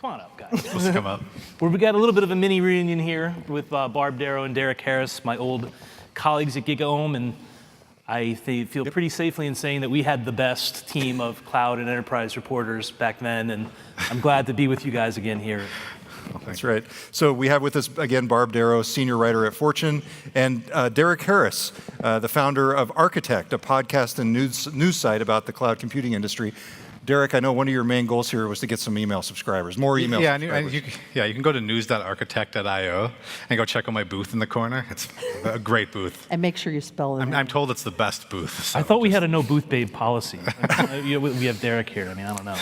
Come on up, guys. Supposed to come up. We got a little bit of a mini reunion here with Barb Darrow and Derek Harris, my old colleagues at GigaOM, and I feel pretty safely in saying that we had the best team of cloud and enterprise reporters back then, and I'm glad to be with you guys again here. That's right. So we have with us again Barb Darrow, senior writer at Fortune, and Derek Harris, the founder of Architect, a podcast and news site about the cloud computing industry. Derek, I know one of your main goals here was to get some email subscribers, more email subscribers. You can go to news.architect.io and go check out my booth in the corner. It's a great booth. And make sure you spell it. I'm told it's the best booth. So I thought we had a no booth babe policy. We have Derek here. I mean, I don't know.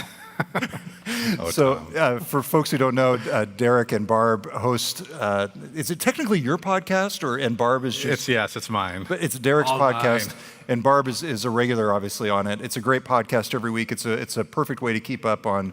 For folks who don't know, Derek and Barb host. Is it technically your podcast, and Barb is just? It's mine. But it's Derek's All podcast, mine. And Barb is a regular, obviously, on it. It's a great podcast every week. It's a perfect way to keep up on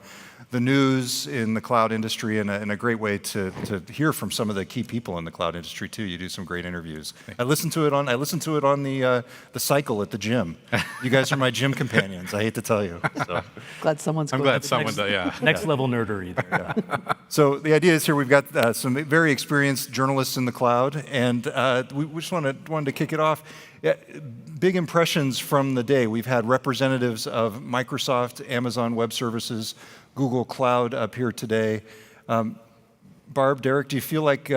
the news in the cloud industry, and a great way to hear from some of the key people in the cloud industry too. You do some great interviews. I listened to it on the cycle at the gym. You guys are my gym companions. I hate to tell you. So. I'm glad someone does. Yeah. Next level nerdery there. Yeah. So the idea is here we've got some very experienced journalists in the cloud, and we just wanted to kick it off. Yeah, big impressions from the day. We've had representatives of Microsoft, Amazon Web Services, Google Cloud up here today. Barb, Derek, do you feel like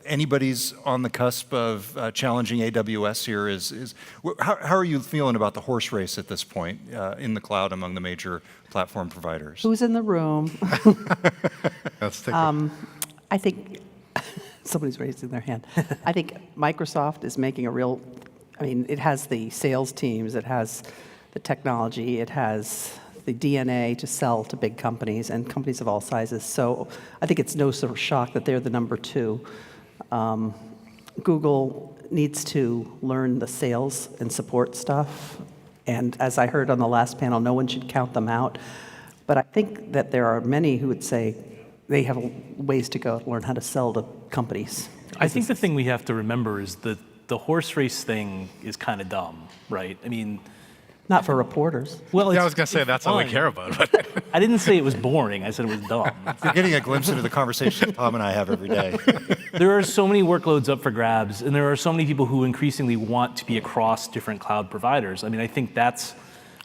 anybody's on the cusp of challenging AWS here? How are you feeling about the horse race at this point in the cloud among the major platform providers? Who's in the room? I think somebody's raising their hand. I think Microsoft is making it has the sales teams, it has the technology, it has the DNA to sell to big companies and companies of all sizes. So I think it's no sort of shock that they're the number two. Google needs to learn the sales and support stuff. And as I heard on the last panel, no one should count them out. But I think that there are many who would say they have ways to go to learn how to sell to companies. I think the thing we have to remember is that the horse race thing is kind of dumb, right? I mean, not for reporters. Well, I was going to say that's all we care about. But I didn't say it was boring. I said it was dumb. You're getting a glimpse into the conversation Tom and I have every day. There are so many workloads up for grabs, and there are so many people who increasingly want to be across different cloud providers. I mean, I think that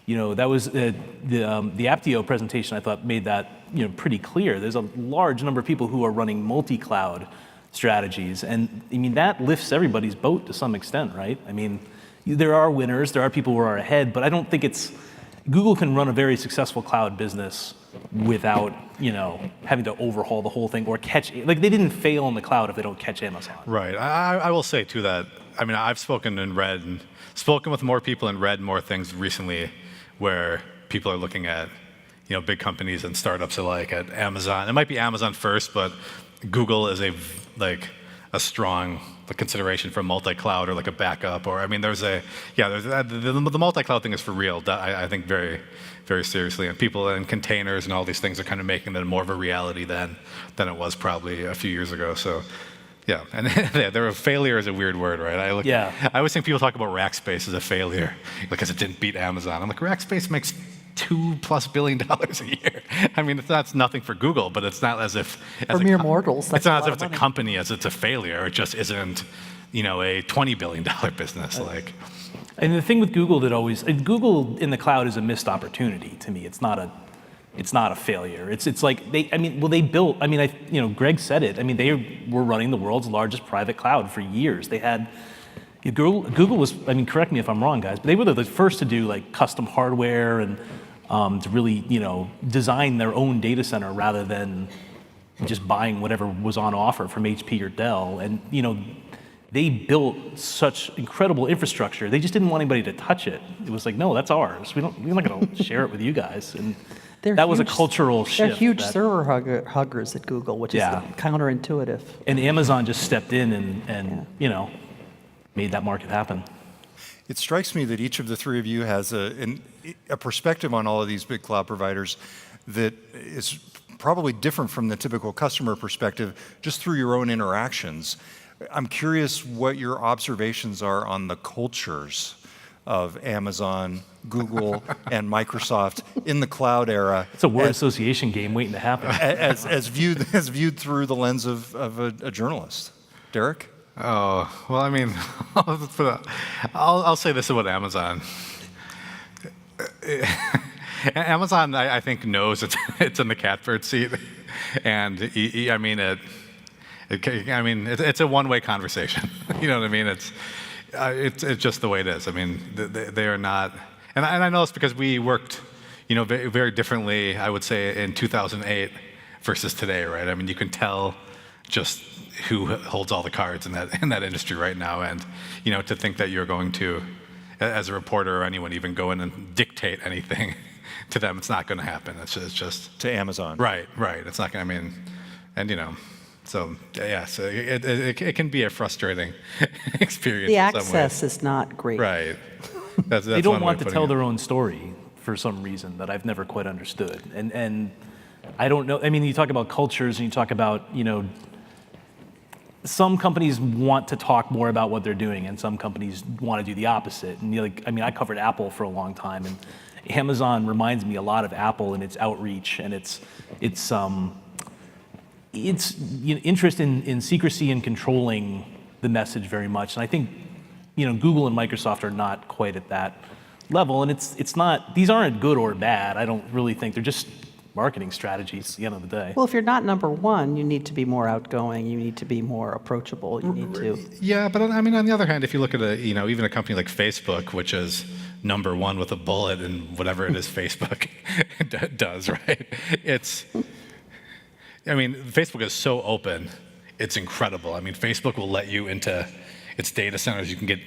was the Apptio presentation. I thought made that pretty clear. There's a large number of people who are running multi-cloud strategies, and I mean that lifts everybody's boat to some extent, right? I mean, there are winners, there are people who are ahead, but I don't think Google can run a very successful cloud business without having to overhaul the whole thing or they didn't fail in the cloud if they don't catch Amazon. Right. I will say too that I've spoken with more people and read more things recently where people are looking at big companies and startups alike at Amazon. It might be Amazon first, but Google is a strong consideration for multi-cloud or like a backup, or the multi-cloud thing is for real. I think very, very seriously, and people in containers and all these things are kind of making that more of a reality than it was probably a few years ago. So, yeah, and failure is a weird word, right? I always think people talk about Rackspace as a failure because it didn't beat Amazon. I'm like, Rackspace makes $2+ billion a year. I mean, that's nothing for Google, but it's not as if for mere mortals. It's not as if it's a company as it's a failure. It just isn't, a $20 billion business. And the thing with Google Google in the cloud is a missed opportunity to me. It's not a failure. It's like they built. Greg said it. I mean, they were running the world's largest private cloud for years. They had. Google was. Correct me if I'm wrong, guys, but they were the first to do custom hardware and to really, design their own data center rather than just buying whatever was on offer from HP or Dell. And, they built such incredible infrastructure. They just didn't want anybody to touch it. It was like, no, that's ours. We're not going to share it with you guys. And that was a cultural shift. They're huge server huggers at Google, which is counterintuitive. And Amazon just stepped in and made that market happen. It strikes me that each of the three of you has a perspective on all of these big cloud providers that is probably different from the typical customer perspective just through your own interactions. I'm curious what your observations are on the cultures of Amazon, Google, and Microsoft in the cloud era It's a word association game waiting to happen. as viewed through the lens of a journalist. Derek? Oh, well, I mean, I'll say this about Amazon. Amazon, I think, knows it's in the catbird seat, and I mean, it's a one-way conversation. You know what I mean? It's just the way it is. I mean, they are not, and I know it's because we worked, very, very differently. I would say in 2008 versus today, right? I mean, you can tell just who holds all the cards in that industry right now, and to think that you're going to, as a reporter or anyone, even go in and dictate anything to them, it's not going to happen. It's just To Amazon. right. It's not going to. I mean, and so yeah, so it can be a frustrating experience. The in some access ways. is not great. Right. That's They don't one way want of to putting tell it. their own story for some reason that I've never quite understood. And I don't know. I mean, you talk about cultures and you talk about, some companies want to talk more about what they're doing, and some companies want to do the opposite. And I covered Apple for a long time, and Amazon reminds me a lot of Apple in its outreach and its interest in secrecy and controlling the message very much. And I think, Google and Microsoft are not quite at that level. And it's not; these aren't good or bad. I don't really think they're just marketing strategies at the end of the day. Well, if you're not number one, you need to be more outgoing. You need to be more approachable. You need to. Yeah, but I mean, on the other hand, if you look at even a company like Facebook, which is number one with a bullet in whatever it is Facebook does, right? Facebook is so open, it's incredible. I mean, Facebook will let you into its data centers. You can get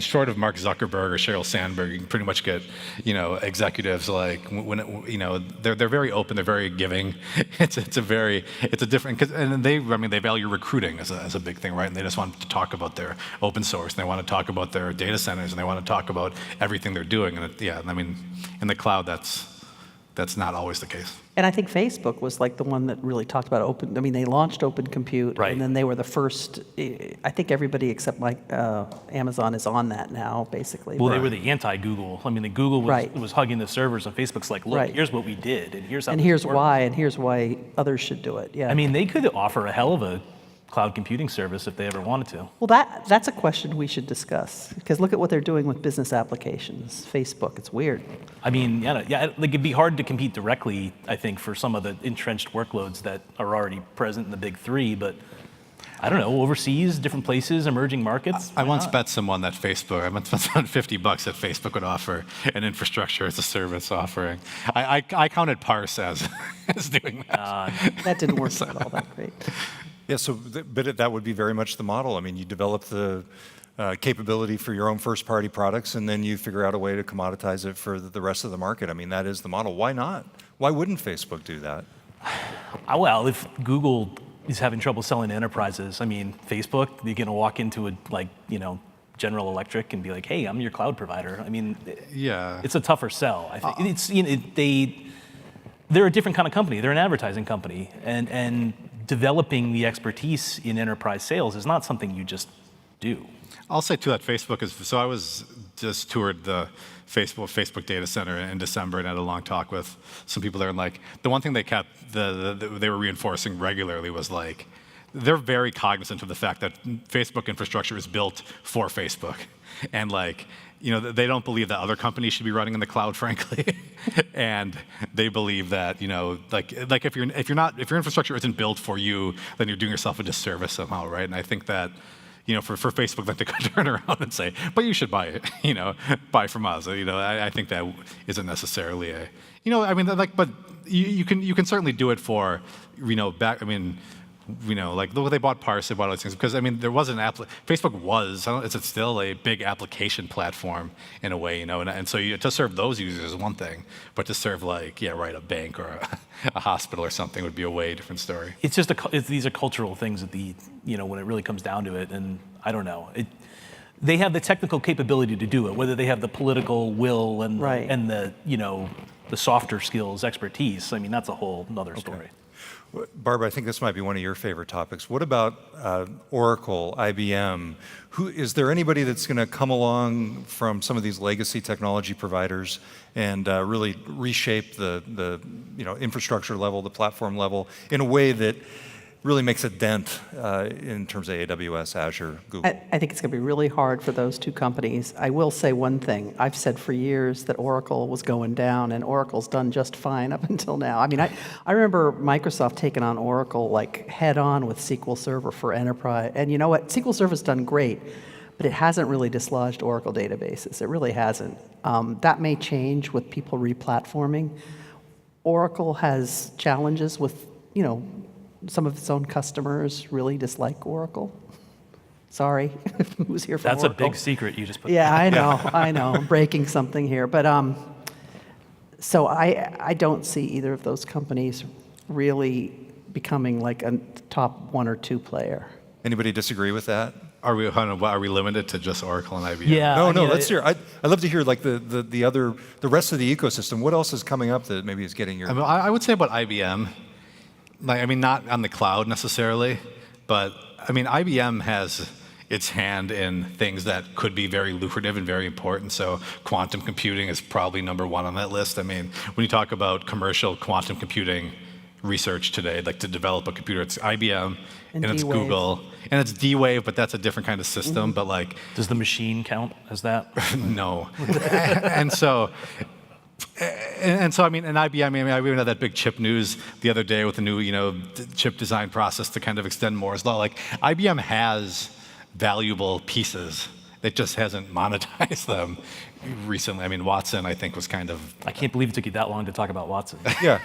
short of Mark Zuckerberg or Sheryl Sandberg, you can pretty much get, executives like they're very open, they're very giving. It's a different, and they value recruiting as a big thing, right? And they just want to talk about their open source, and they want to talk about their data centers, and they want to talk about everything they're doing. And in the cloud, that's not always the case. And I think Facebook was like the one that really talked about open. I mean, they launched Open Compute, Right. and then they were the first. I think everybody except Amazon is on that now, basically. Well, they were the anti-Google. I mean, the Google Right. was hugging the servers, and Facebook's like, look, Right. here's what we did, and here's how. And this here's works. why, and here's why others should do it. Yeah. I mean, they could offer a hell of a cloud computing service if they ever wanted to. well, that's a question we should discuss, because look at what they're doing with business applications. Facebook, it's weird. I mean, it'd be hard to compete directly, I think, for some of the entrenched workloads that are already present in the big three, but I don't know, overseas, different places, emerging markets. I why once not? bet someone that I once bet someone $50 that Facebook would offer an infrastructure as a service offering. I counted Parse as doing that. That didn't work out all that great. Yeah, but that would be very much the model. I mean, you develop the capability for your own first-party products, and then you figure out a way to commoditize it for the rest of the market. I mean, that is the model. Why not? Why wouldn't Facebook do that? Well, if Google is having trouble selling to enterprises, I mean, Facebook, you're going to walk into General Electric and be like, hey, I'm your cloud provider. I mean, Yeah. it's a tougher sell. I think they're a different kind of company. They're an advertising company, and developing the expertise in enterprise sales is not something you just do. I'll say too that Facebook is. So I was just toured the Facebook data center in December and had a long talk with some people there. And the one thing they kept they were reinforcing regularly was they're very cognizant of the fact that Facebook infrastructure is built for Facebook, and they don't believe that other companies should be running in the cloud, frankly, and they believe that if your infrastructure isn't built for you, then you're doing yourself a disservice somehow, right? And I think that for Facebook, they could turn around and say, but you should buy it, buy from us. I think that isn't necessarily but you can certainly do it for they bought Parse, they bought all these things because there was Facebook was, it's still a big application platform in a way, and so to serve those users is one thing, but to serve a bank or a hospital or something would be a way different story. It's just these are cultural things when it really comes down to it, and I don't know. They have the technical capability to do it, whether they have the political will and Right. and the softer skills, expertise. I mean, that's a whole other story. Barbara, I think this might be one of your favorite topics. What about Oracle, IBM? Is there anybody that's going to come along from some of these legacy technology providers and really reshape the infrastructure level, the platform level, in a way that really makes a dent in terms of AWS, Azure, Google? I think it's going to be really hard for those two companies. I will say one thing. I've said for years that Oracle was going down, and Oracle's done just fine up until now. I mean, I remember Microsoft taking on Oracle like head on with SQL Server for Enterprise. And you know what? SQL Server's done great, but it hasn't really dislodged Oracle databases. It really hasn't. That may change with people replatforming. Oracle has challenges with, some of its own customers really dislike Oracle. Sorry, who's here from That's Oracle? a big secret you just put. Yeah, I know. I'm breaking something here. But so I don't see either of those companies really becoming like a top 1 or 2 player. Anybody disagree with that? Are we limited to just Oracle and IBM? Yeah. No, let's hear. I'd love to hear like the rest of the ecosystem. What else is coming up that maybe is getting your? I would say about IBM, not on the cloud necessarily, but IBM has its hand in things that could be very lucrative and very important. So quantum computing is probably number 1 on that list. When you talk about commercial quantum computing research today, like to develop a computer, it's IBM and it's D-Wave. Google and it's D-Wave, but that's a different kind of system. But like, Does the machine count as that? no. and so IBM, I even had that big chip news the other day with the new, chip design process to kind of extend Moore's law. Like, IBM has valuable pieces. It just hasn't monetized them recently. Watson, I think, was kind of... I can't believe it took you that long to talk about Watson. Yeah.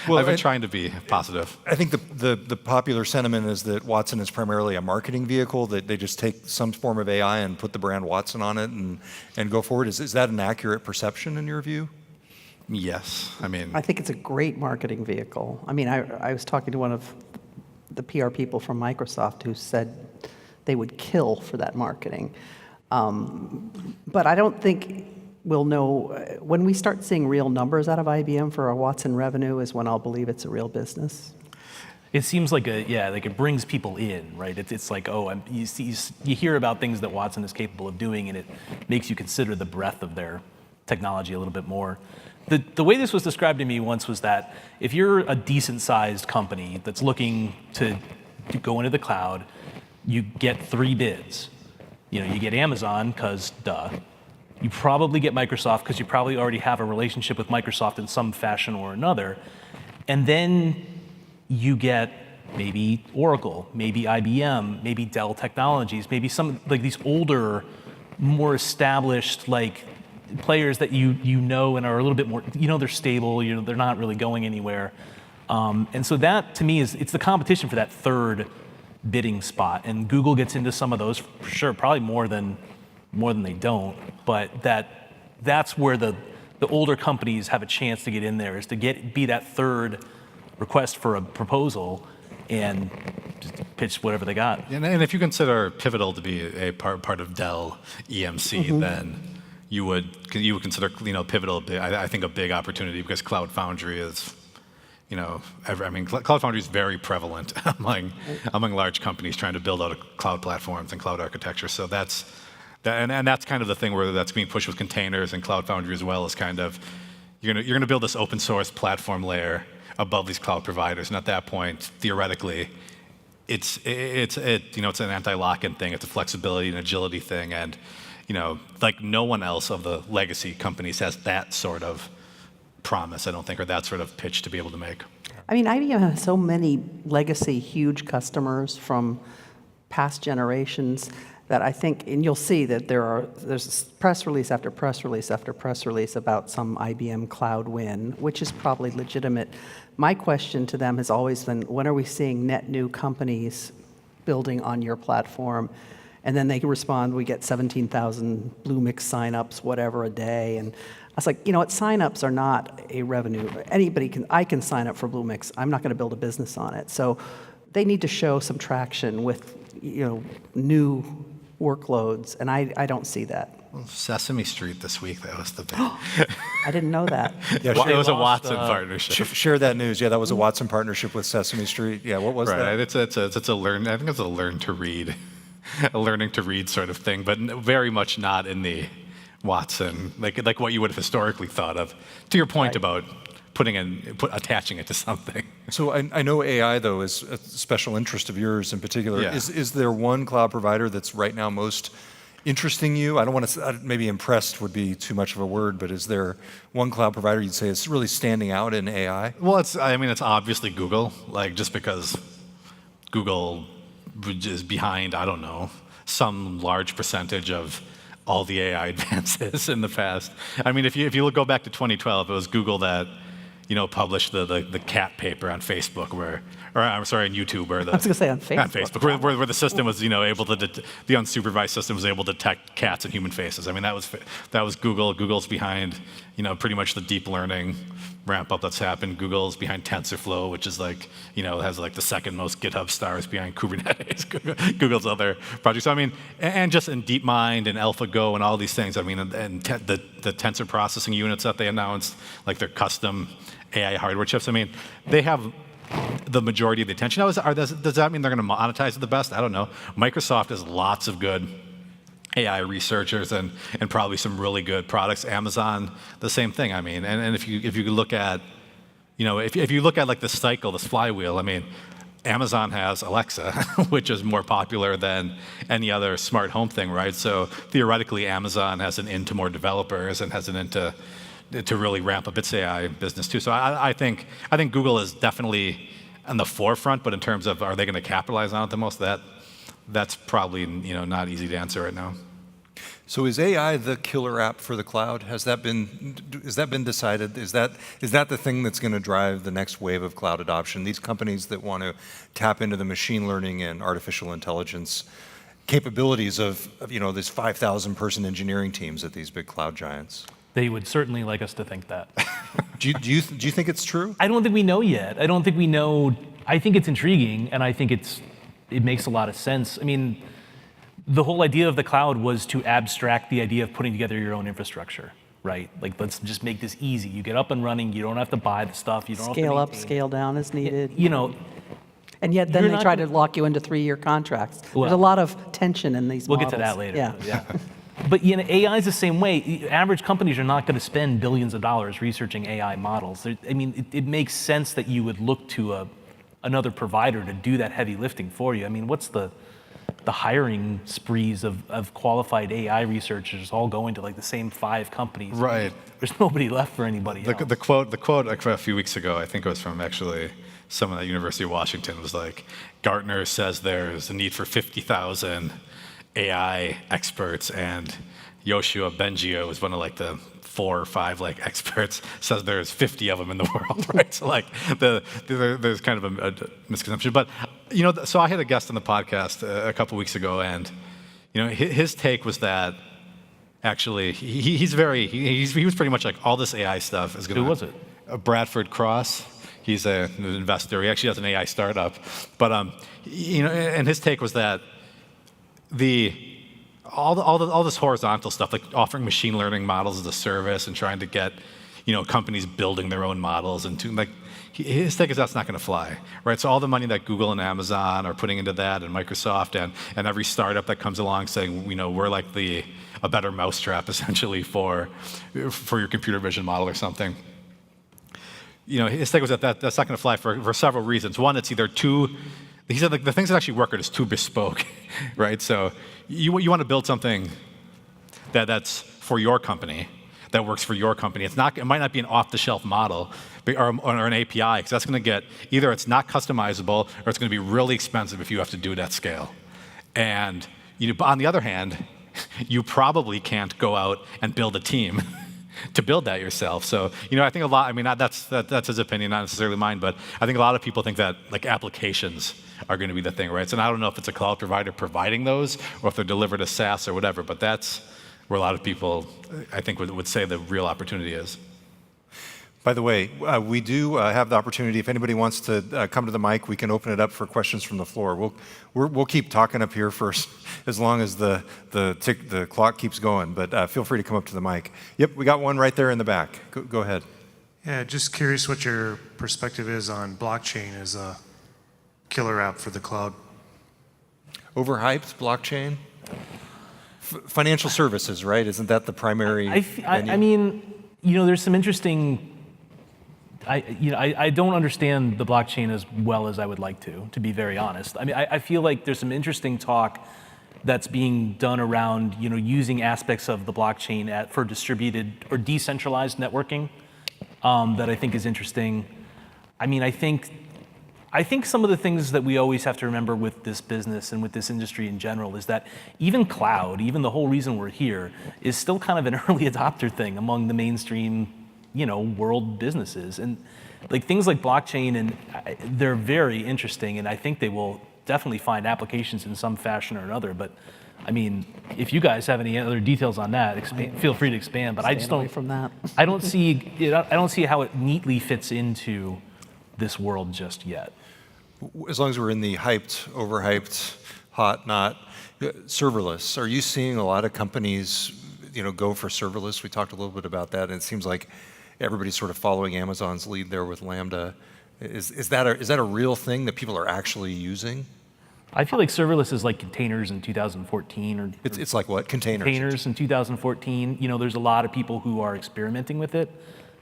Well, I've been trying to be positive. I think the popular sentiment is that Watson is primarily a marketing vehicle, that they just take some form of AI and put the brand Watson on it and go forward. Is that an accurate perception in your view? Yes. I think it's a great marketing vehicle. I was talking to one of the PR people from Microsoft who said they would kill for that marketing. But I don't think we'll know, when we start seeing real numbers out of IBM for our Watson revenue is when I'll believe it's a real business. It seems like it brings people in, right? It's like, you hear about things that Watson is capable of doing, and it makes you consider the breadth of their technology a little bit more. The way this was described to me once was that if you're a decent-sized company that's looking to go into the cloud, you get 3 bids. You get Amazon, because duh. You probably get Microsoft, because you probably already have a relationship with Microsoft in some fashion or another. And then you get maybe Oracle, maybe IBM, maybe Dell Technologies, maybe some like these older, more established players that you know and are a little bit more, they're stable, they're not really going anywhere. And so that, to me, it's the competition for that 3rd bidding spot. And Google gets into some of those, for sure, probably more than they don't. But that's where the older companies have a chance to get in there, is to be that 3rd request for a proposal and just pitch whatever they got. And if you consider Pivotal to be a part of Dell EMC, then you would consider Pivotal, I think, a big opportunity, because Cloud Foundry is, Cloud Foundry is very prevalent among large companies trying to build out cloud platforms and cloud architecture. So that's kind of the thing where that's being pushed with containers and Cloud Foundry as well, is kind of you're gonna build this open source platform layer above these cloud providers, and at that point, theoretically, it's an anti-lock-in thing, it's a flexibility and agility thing, and no one else of the legacy companies has that sort of promise, I don't think, or that sort of pitch to be able to make. IBM has so many legacy huge customers from past generations that I think, and you'll see that there's press release after press release after press release about some IBM cloud win, which is probably legitimate. My question to them has always been, when are we seeing net new companies building on your platform? And then they respond, we get 17,000 Bluemix signups, whatever, a day. And I was like, signups are not a revenue. I can sign up for Bluemix. I'm not going to build a business on it. So they need to show some traction with, new workloads, and I don't see that. Sesame Street this week, that was the big. I didn't know that. Yeah, It was a lost, Watson partnership. share that news. Yeah, that was a Watson partnership with Sesame Street. Yeah, what was Right, that? it's a learn. I think it's a learn to read, a learning to read sort of thing, but very much not in the Watson like what you would have historically thought of. To your point about attaching it to something. So I know AI, though, is a special interest of yours in particular. Yeah. Is there one cloud provider that's right now most interesting you? I don't want to, maybe impressed would be too much of a word, but is there one cloud provider you'd say is really standing out in AI? Well, it's obviously Google, like just because Google is behind, I don't know, some large percentage of all the AI advances in the past. I mean, if you go back to 2012, it was Google that published the cat paper on Facebook on YouTube where I was going to say on Facebook. where the system was able to the unsupervised system was able to detect cats and human faces. I mean that was Google. Google's behind pretty much the deep learning ramp up that's happened. Google's behind TensorFlow, which is has like the second most GitHub stars behind Kubernetes. Google's other projects. So, I mean, and just in DeepMind and AlphaGo and all these things. I mean, and the tensor processing units that they announced, like their custom AI hardware chips. I mean, they have the majority of the attention. Now, does that mean they're going to monetize it the best? I don't know. Microsoft has lots of good AI researchers and probably some really good products. Amazon, the same thing. I mean, and if you look at, if you look at like the cycle, this flywheel. I mean, Amazon has Alexa, which is more popular than any other smart home thing, right? So theoretically, Amazon has an in to more developers and has an into to really ramp up its AI business too. So I think Google is definitely on the forefront, but in terms of are they going to capitalize on it the most, that's probably not easy to answer right now. So is AI the killer app for the cloud? Has that been decided? Is that the thing that's going to drive the next wave of cloud adoption? These companies that want to tap into the machine learning and artificial intelligence capabilities of these 5,000 person engineering teams at these big cloud giants. They would certainly like us to think that. Do you think it's true? I don't think we know yet. I don't think we know. I think it's intriguing, and I think it makes a lot of sense. I mean, the whole idea of the cloud was to abstract the idea of putting together your own infrastructure, right? Like, let's just make this easy. You get up and running. You don't have to buy the stuff. You don't Scale have up, to maintain. scale down as needed. And yet then You're they not try to gonna- lock you into 3-year contracts. There's Well, a lot of tension in these We'll models. get to that later. Yeah. But AI is the same way. Average companies are not going to spend billions of dollars researching AI models. I mean, it makes sense that you would look to another provider to do that heavy lifting for you. I mean, what's the hiring sprees of qualified AI researchers all going to like the same 5 companies? Right. There's nobody left for anybody else. The quote like, a few weeks ago, I think it was from actually someone at University of Washington, was like, Gartner says there's a need for 50,000 AI experts, and Yoshua Bengio is one of like the 4 or 5 like experts, says there's 50 of them in the world, right? So like there's kind of a misconception. But so I had a guest on the podcast a couple weeks ago, and his take was that actually he was pretty much like all this AI stuff is going to. Who was it? Bradford Cross. He's an investor. He actually has an AI startup, but and his take was that all this horizontal stuff, like offering machine learning models as a service and trying to get companies building their own models, and his take is that's not going to fly, right? So all the money that Google and Amazon are putting into that, and Microsoft, and every startup that comes along saying we're like a better mousetrap essentially for your computer vision model or something. His take was that that's not going to fly for several reasons. One, it's either too. He said the things that actually work are just too bespoke, right? So you want to build something that's for your company, that works for your company. It might not be an off-the-shelf model or an API, because that's going to get either it's not customizable or it's going to be really expensive if you have to do it at scale. And but on the other hand, you probably can't go out and build a team to build that yourself. So, I think a lot, that's his opinion, not necessarily mine, but I think a lot of people think that like applications are going to be the thing, right? So I don't know if it's a cloud provider providing those or if they're delivered as SaaS or whatever, but that's where a lot of people, I think, would say the real opportunity is. By the way, we do have the opportunity, if anybody wants to come to the mic, we can open it up for questions from the floor. We'll keep talking up here for as long as the clock keeps going, but feel free to come up to the mic. Yep, we got one right there in the back. Go ahead. Yeah, just curious what your perspective is on blockchain as a killer app for the cloud. Overhyped blockchain? Financial services, right? Isn't that the primary? I mean, there's some interesting. I don't understand the blockchain as well as I would like to be very honest. I mean, I feel like there's some interesting talk that's being done around, using aspects of the blockchain for distributed or decentralized networking that I think is interesting. I mean, I think some of the things that we always have to remember with this business and with this industry in general is that even cloud, even the whole reason we're here, is still kind of an early adopter thing among the mainstream world businesses. And like things like blockchain, and they're very interesting, and I think they will definitely find applications in some fashion or another. But I mean, if you guys have any other details on that, feel free to expand. But I just away don't. from that. I don't see how it neatly fits into this world just yet. As long as we're in the hyped, overhyped, hot, not serverless, are you seeing a lot of companies, go for serverless? We talked a little bit about that, and it seems like everybody's sort of following Amazon's lead there with Lambda. Is that a real thing that people are actually using? I feel like serverless is like containers in 2014, or It's like what? Containers. Containers in 2014. There's a lot of people who are experimenting with it,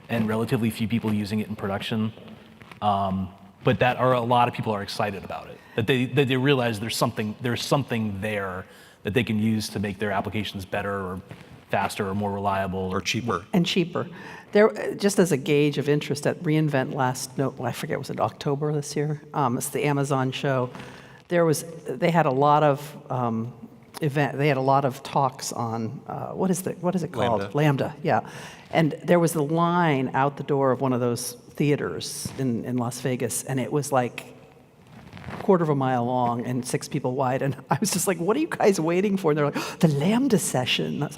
and relatively few people using it in production. But a lot of people are excited about it. That they realize there's something there that they can use to make their applications better or faster or more reliable Or cheaper. And cheaper. There, just as a gauge of interest at reInvent I forget, was it October this year? It's the Amazon show. They had a lot of they had a lot of talks on what is it called? Lambda, yeah. And there was a line out the door of one of those theaters in Las Vegas, and it was like a quarter of a mile long and 6 people wide. And I was just like, what are you guys waiting for? And they're like, the Lambda session. I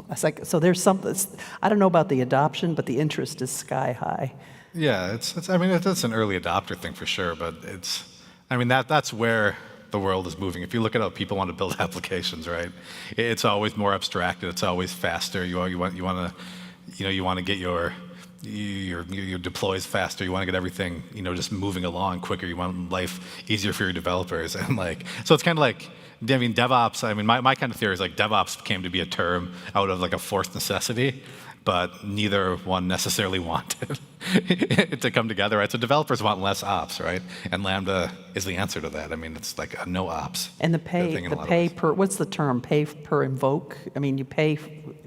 was like, so there's something. I don't know about the adoption, but the interest is sky high. Yeah, it's an early adopter thing for sure, but that's where the world is moving. If you look at how people want to build applications, right? It's always more abstracted. It's always faster. You want to get your deploys faster. You want to get everything, just moving along quicker. You want life easier for your developers, and so it's kind of like, DevOps. My kind of theory is like DevOps came to be a term out of like a forced necessity, but neither one necessarily wanted it to come together, right? So developers want less ops, right? And Lambda is the answer to that. It's like a no ops. And the pay per, what's the term? Pay per invoke? You pay,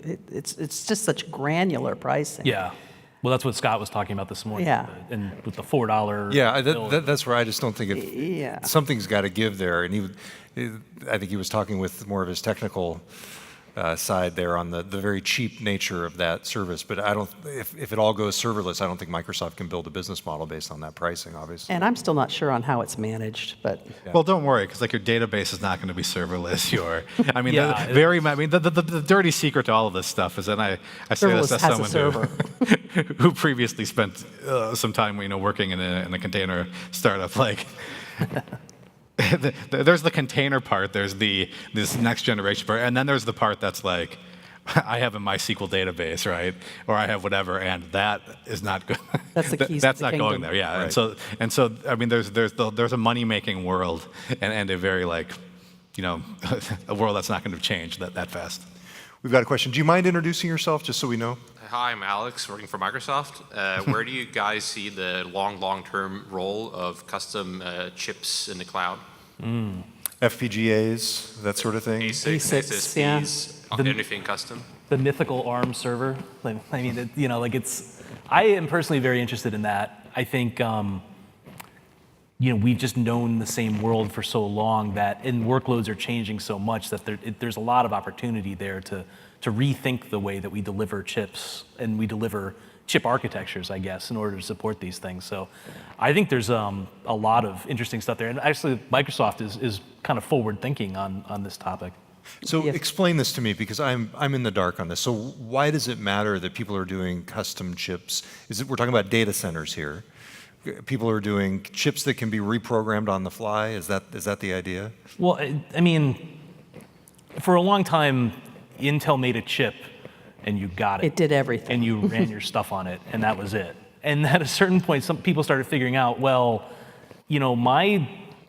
it's just such granular pricing. Yeah. Well, that's what Scott was talking about this morning. Yeah. And with the $4. Yeah, bill. that's where I just don't think something's got to give there. And I think he was talking with more of his technical side there on the very cheap nature of that service. But if it all goes serverless, I don't think Microsoft can build a business model based on that pricing, obviously. And I'm still not sure on how it's managed, but. Yeah. Well, don't worry, because your database is not going to be serverless. The dirty secret to all of this stuff is, and I say this as someone who previously spent some time, working in a container startup, there's the container part, there's this next generation part, and then there's the part that's like, I have a MySQL database, right? Or I have whatever, and that is not good. That's the keys. That's to the not going there, yeah. Right. And so there's a money-making world, and a very a world that's not going to change that fast. We've got a question. Do you mind introducing yourself, just so we know? Hi, I'm Alex, working for Microsoft. Where do you guys see the long-term role of custom chips in the cloud? FPGAs, that sort of thing? ASICs, SSDs, anything custom? The mythical ARM server. I am personally very interested in that. I think, we've just known the same world for so long and workloads are changing so much that there's a lot of opportunity there to rethink the way that we deliver chips and we deliver chip architectures, I guess, in order to support these things. So I think there's a lot of interesting stuff there. And actually, Microsoft is kind of forward thinking on this topic. So Yes. explain this to me because I'm in the dark on this. So why does it matter that people are doing custom chips? We're talking about data centers here. People are doing chips that can be reprogrammed on the fly. Is that the idea? Well, I mean, for a long time, Intel made a chip and you got it. It did everything. And you ran your stuff on it, and that was it. And at a certain point, some people started figuring out, well, you know,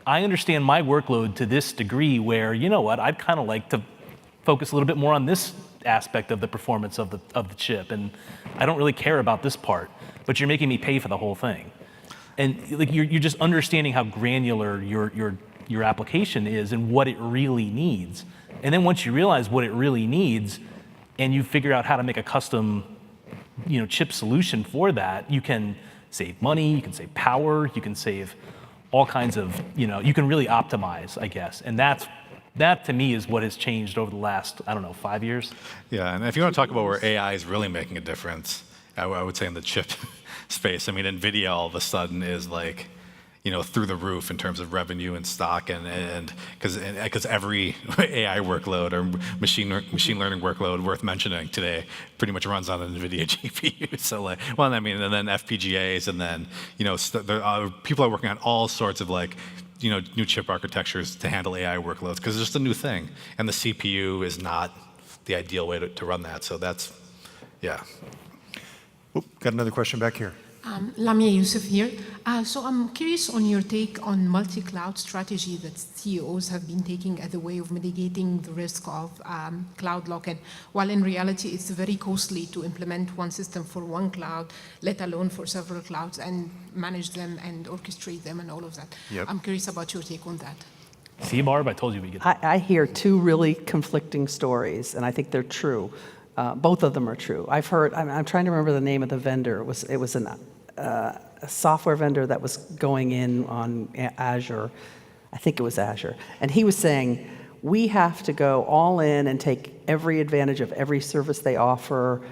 I understand my workload to this degree where, you know what, I'd kind of like to focus a little bit more on this aspect of the performance of the chip, and I don't really care about this part, but you're making me pay for the whole thing. And like you're just understanding how granular your application is and what it really needs. And then once you realize what it really needs, and you figure out how to make a custom, you know, chip solution for that, you can save money, you can save power, you can save all kinds of, you know, you can really optimize, I guess. And that to me is what has changed over the last, I don't know, 5 years. Yeah, and if you want to talk about where AI is really making a difference, I would say in the chip space. I mean, NVIDIA all of a sudden is like, you know, through the roof in terms of revenue and stock, and because every AI workload or machine learning workload worth mentioning today pretty much runs on an NVIDIA GPU. So like, well, I mean, and then FPGAs, and then you know, people are working on all sorts of like, you know, new chip architectures to handle AI workloads because it's just a new thing, and the CPU is not the ideal way to run that. So that's, yeah. Oop, got another question back here. Lamia Youssef here. So I'm curious on your take on multi-cloud strategy that CEOs have been taking as a way of mitigating the risk of cloud lock-in, while in reality it's very costly to implement one system for one cloud, let alone for several clouds, and manage them and orchestrate them and all of that. Yep. I'm curious about your take on that. See, Barb, I told you we get. I hear two really conflicting stories, and I think they're true. Both of them are true. I've heard, I'm trying to remember the name of the vendor. It was a software vendor that was going in on Azure. I think it was Azure. And he was saying, we have to go all in and take every advantage of every service they offer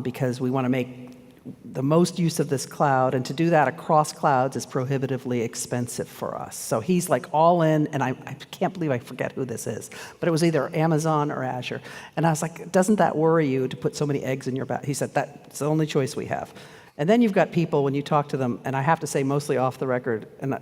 because we want to make the most use of this cloud, and to do that across clouds is prohibitively expensive for us. So he's like all in, and I can't believe I forget who this is, but it was either Amazon or Azure. And I was like, doesn't that worry you to put so many eggs in your basket? He said, that's the only choice we have. And then you've got people, when you talk to them, and I have to say mostly off the record, and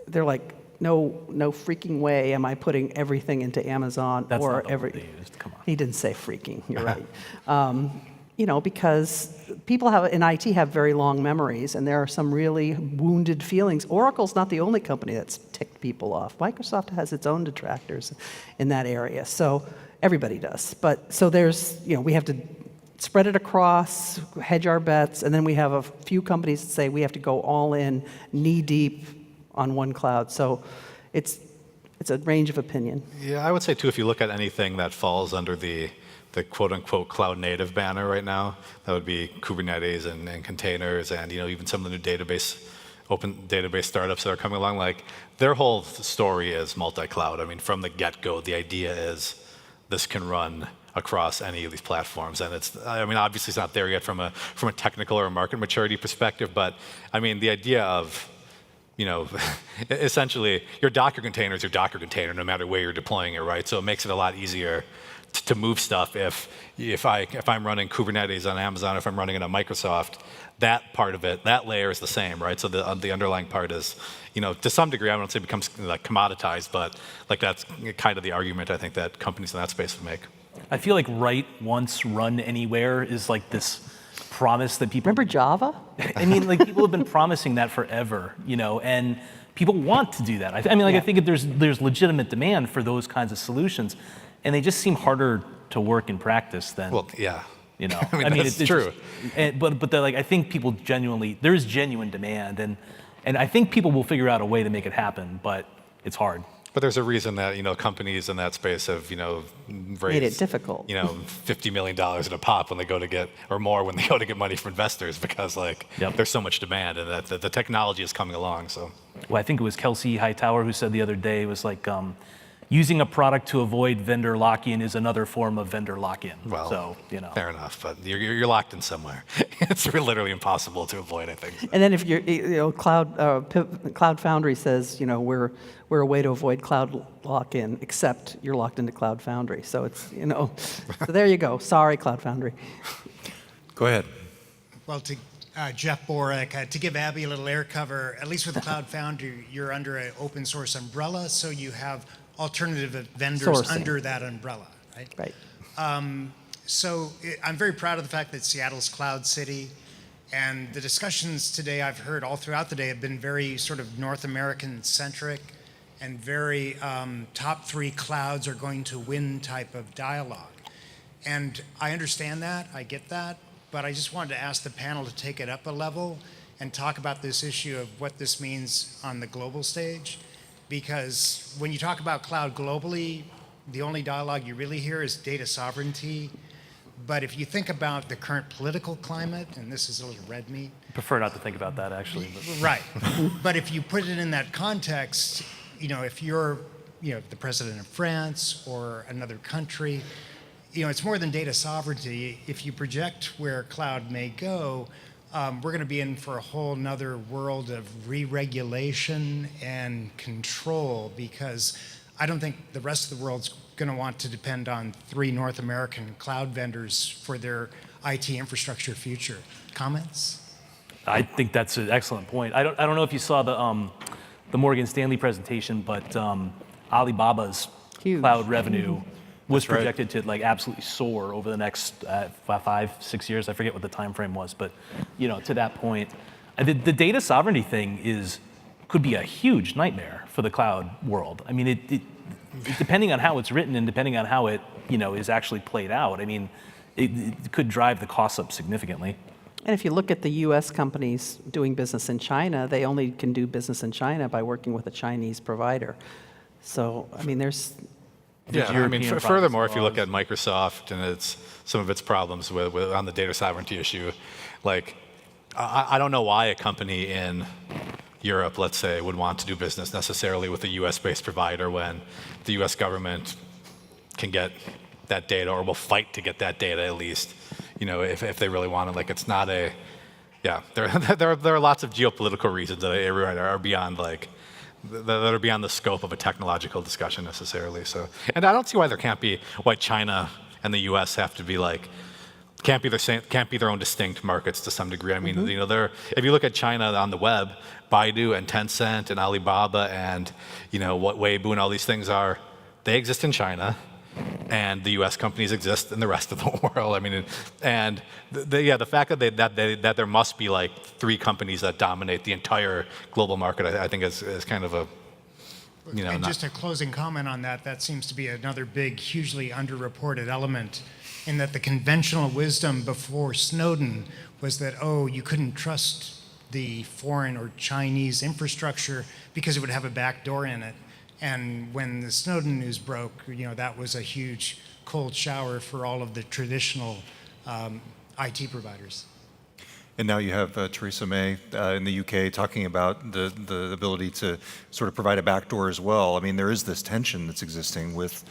they're like, no freaking way am I putting everything into Amazon. That's or not the every. word they used. Come on. He didn't say freaking, you're right. You know, because people in IT have very long memories, and there are some really wounded feelings. Oracle's not the only company that's ticked people off. Microsoft has its own detractors in that area, so everybody does. But so there's, you know, we have to spread it across, hedge our bets, and then we have a few companies that say we have to go all in, knee deep on one cloud. So it's a range of opinion. Yeah, I would say too, if you look at anything that falls under the quote-unquote cloud native banner right now, that would be Kubernetes and containers, and you know, even some of the new open database startups that are coming along. Like, their whole story is multi-cloud. I mean, from the get-go, the idea is this can run across any of these platforms, and I mean, obviously it's not there yet from a technical or a market maturity perspective, but I mean, the idea of, you know, essentially your Docker container is your Docker container no matter where you're deploying it, right? So it makes it a lot easier to move stuff if I'm running Kubernetes on Amazon, if I'm running it on Microsoft, that part of it, that layer is the same, right? So the underlying part is, you know, to some degree, I won't say it becomes like commoditized, but like that's kind of the argument I think that companies in that space would make. I feel like write once, run anywhere is like this promise that people. Remember Java? I mean, like people have been promising that forever, you know, and people want to do that. I mean, like I think there's legitimate demand for those kinds of solutions, and they just seem harder to work in practice than. Well, yeah. You know, I mean, that's true. But they're like, I think people there is genuine demand, and I think people will figure out a way to make it happen, but it's hard. But there's a reason that, you know, companies in that space have, you know, raised, Made it difficult. you know, $50 million in a pop when they go to get, or more when they go to get money from investors, because like there's so much demand, and that the technology is coming along. So. Well, I think it was Kelsey Hightower who said the other day, it was like, using a product to avoid vendor lock-in is another form of vendor lock-in. Well, so, you know. fair enough, but you're locked in somewhere. It's literally impossible to avoid, I think. And then if you're, Cloud Foundry says, we're a way to avoid cloud lock-in, except you're locked into Cloud Foundry. So it's, so there you go. Sorry, Cloud Foundry. Go ahead. Well, to Jeff Borak, to give Abby a little air cover, at least with Cloud Foundry, you're under an open source umbrella, so you have alternative vendors Sourcing. under that umbrella, right? Right. I'm very proud of the fact that Seattle's Cloud City, and the discussions today I've heard all throughout the day have been very sort of North American centric and very top 3 clouds are going to win type of dialogue. And I understand that, I get that, but I just wanted to ask the panel to take it up a level and talk about this issue of what this means on the global stage. Because when you talk about cloud globally, the only dialogue you really hear is data sovereignty. But if you think about the current political climate, and this is a little red meat. I prefer not to think about that, actually. But. Right. But if you put it in that context, if you're, the president of France or another country, it's more than data sovereignty. If you project where cloud may go, we're going to be in for a whole nother world of re-regulation and control, because I don't think the rest of the world's going to want to depend on 3 North American cloud vendors for their IT infrastructure future. Comments? I think that's an excellent point. I don't know if you saw the Morgan Stanley presentation, but Alibaba's Huge. cloud revenue was That's right. projected to absolutely soar over the next 5-6 years. I forget what the time frame was, but to that point, the data sovereignty thing could be a huge nightmare for the cloud world. I mean, it depending on how it's written and depending on how it is actually played out. I mean, it could drive the costs up significantly. And if you look at the U.S. companies doing business in China, they only can do business in China by working with a Chinese provider. So, I mean, there's Yeah, I mean, European furthermore, if you look privacy at Microsoft and some of its problems with on the data sovereignty issue, I don't know why a company in Europe, let's say, would want to do business necessarily with a U.S.-based provider when the U.S. government can get that data, or will fight to get that data at least, if they really want it. It's not a, there are lots of geopolitical reasons that are beyond that are beyond the scope of a technological discussion necessarily. So, and I don't see why China and the U.S. have to be can't be their own distinct markets to some degree. I mean, if you look at China on the web, Baidu and Tencent and Alibaba and what Weibo and all these things are, they exist in China, and the U.S. companies exist in the rest of the world. I mean, and the fact that there must be 3 companies that dominate the entire global market, I think is kind of a, And just a closing comment on that, that seems to be another big, hugely underreported element, in that the conventional wisdom before Snowden was that, you couldn't trust the foreign or Chinese infrastructure because it would have a back door in it. And when the Snowden news broke, that was a huge cold shower for all of the traditional IT providers. And now you have Theresa May in the UK talking about the ability to sort of provide a backdoor as well. I mean, there is this tension that's existing with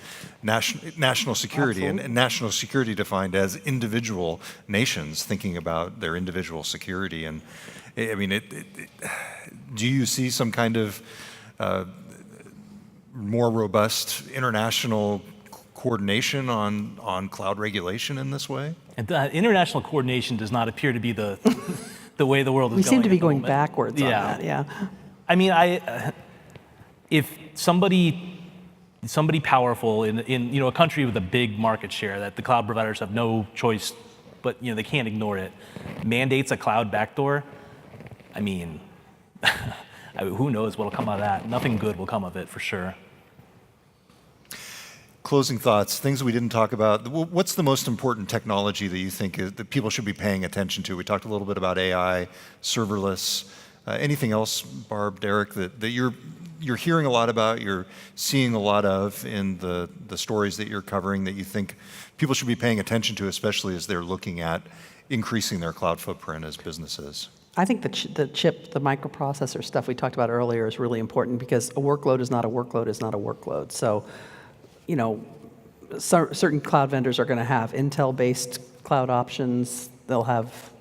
national security, and national security defined as individual nations thinking about their individual security. And I mean, do you see some kind of more robust international coordination on cloud regulation in this way? And international coordination does not appear to be the way the world is we going. seem to be at the going moment. backwards on that, yeah. I mean, if somebody powerful in a country with a big market share that the cloud providers have no choice, but they can't ignore it, mandates a cloud backdoor, I mean, who knows what'll come out of that? Nothing good will come of it for sure. Closing thoughts, things we didn't talk about. What's the most important technology that you think that people should be paying attention to? We talked a little bit about AI, serverless. Anything else, Barb, Derek, that you're hearing a lot about, you're seeing a lot of in the stories that you're covering that you think people should be paying attention to, especially as they're looking at increasing their cloud footprint as businesses? I think the chip, the microprocessor stuff we talked about earlier is really important because a workload is not a workload is not a workload. So, you know, certain cloud vendors are going to have Intel-based cloud options. They'll have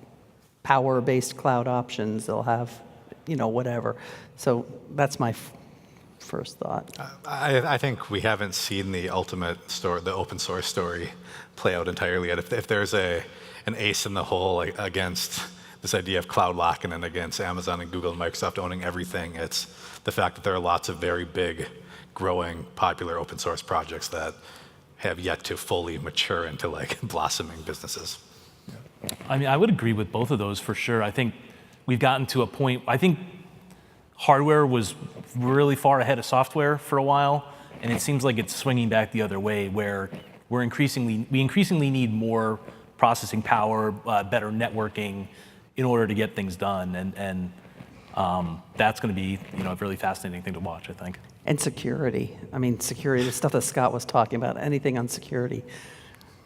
Power-based cloud options. They'll have, you know, whatever. So that's my first thought. I think we haven't seen the ultimate story, the open source story, play out entirely yet. If there's an ace in the hole like, against this idea of cloud lock-in and against Amazon and Google and Microsoft owning everything, it's the fact that there are lots of very big, growing, popular open source projects that have yet to fully mature into like blossoming businesses. I mean, I would agree with both of those for sure. I think we've gotten to a point, I think hardware was really far ahead of software for a while, and it seems like it's swinging back the other way where we increasingly need more processing power, better networking in order to get things done. And that's going to be, you know, a really fascinating thing to watch, I think. And security. I mean, security, the stuff that Scott was talking about, anything on security.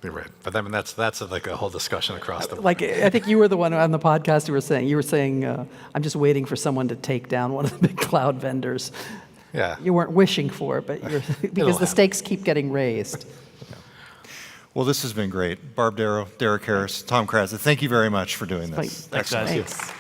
You're right, but I mean that's like a whole discussion across the. Like, I think you were the one on the podcast who were saying, I'm just waiting for someone to take down one of the big cloud vendors. Yeah. You weren't wishing for it, but because the stakes keep getting raised. Well, this has been great. Barb Darrow, Derek Harris, Tom Krazit, thank you very much for doing this. Thanks, Excellent. Thanks.